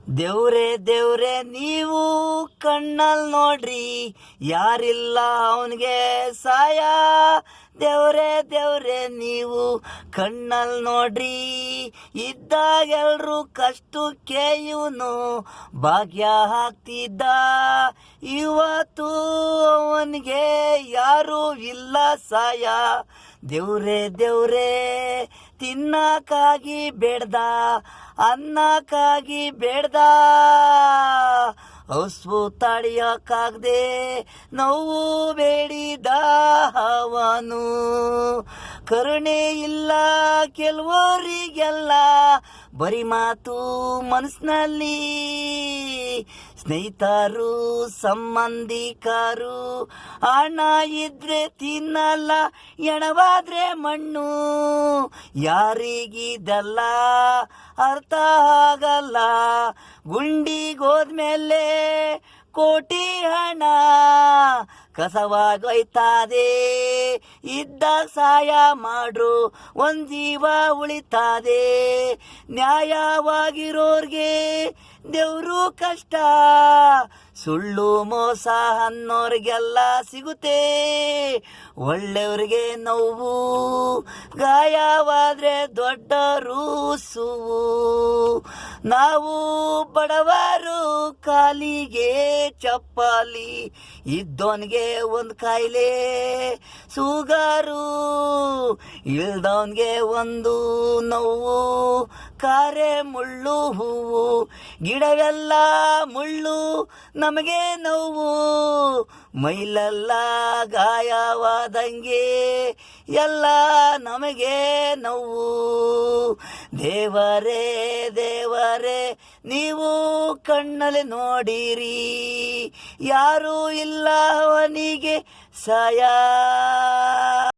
ದೇವ್ರೆ ದೇವ್ರೆ ನೀವು ಕಣ್ಣಲ್ಲಿ ನೋಡ್ರಿ, ಯಾರಿಲ್ಲ ಅವನಿಗೆ ಸಾಯ. ದೇವ್ರೆ ದೇವ್ರೆ ನೀವು ಕಣ್ಣಲ್ಲಿ ನೋಡ್ರಿ, ಇದ್ದಾಗೆಲ್ರು ಕಷ್ಟಕ್ಕೆ ಇವನು ಭಾಗ್ಯ ಹಾಕ್ತಿದ್ದ. ಇವತ್ತು ಅವನಿಗೆ ಯಾರು ಇಲ್ಲ ಸಾಯ. ದೇವ್ರೆ ದೇವ್ರೆ ತಿನ್ನಕ್ಕಾಗಿ ಬೇಡ್ದ, ಅನ್ನಕ್ಕಾಗಿ ಬೇಡ್ದ. ಹಸ್ವು ತಡೆಯೋಕ್ಕಾಗದೆ ನೋವು ಬೇಡಿದ ಅವನು. ಕರುಣೆ ಇಲ್ಲ ಕೆಲವರಿಗೆಲ್ಲ, ಬರಿ ಮಾತು ಮನಸ್ಸಿನಲ್ಲಿ. ಸ್ನೇಹಿತರು ಸಂಬಂಧಿಕರು ಹಣ ಇದ್ರೆ ತಿನ್ನಲ್ಲ, ಎಣವಾದ್ರೆ ಮಣ್ಣು. ಯಾರಿಗಿದಲ್ಲ ಅರ್ಥ ಆಗಲ್ಲ, ಗುಂಡಿಗೋದ್ಮೇಲೆ ಕೋಟಿ ಹಣ ಕಸವಾಗೋಯ್ತದೆ. ಇದ್ದಾಗ ಸಹಾಯ ಮಾಡ್ರು ಒಂದ್ ಜೀವ ಉಳಿತದೆ. ನ್ಯಾಯವಾಗಿರೋರ್ಗೆ ದೇವ್ರು ಕಷ್ಟ, ಸುಳ್ಳು ಮೋಸ ಅನ್ನೋರ್ಗೆಲ್ಲ ಸಿಗುತ್ತೆ. ಒಳ್ಳೆಯವ್ರಿಗೆ ನೋವು, ಗಾಯವಾದ್ರೆ ದೊಡ್ಡರು ಸುವು. ನಾವು ಬಡವರು ಕಾಲಿಗೆ ಚಪ್ಪಲಿ, ಇದ್ದವನ್ಗೆ ಒಂದು ಕಾಯಿಲೆ ಸುಗರು, ಇಲ್ದವನ್ಗೆ ಒಂದು ನೋವು. ಕಾರೆ ಮುಳ್ಳು ಹೂವು, ಗಿಡವೆಲ್ಲ ಮುಳ್ಳು, ನಮಗೆ ನೋವು. ಮೈಲೆಲ್ಲ ಗಾಯವಾದಂಗೆ ಎಲ್ಲ ನಮಗೆ ನೋವು. ದೇವರೇ ದೇವರೇ ನೀವು ಕಣ್ಣಲ್ಲಿ ನೋಡಿರಿ, ಯಾರೂ ಇಲ್ಲ ಅವನಿಗೆ ಸಾಯ.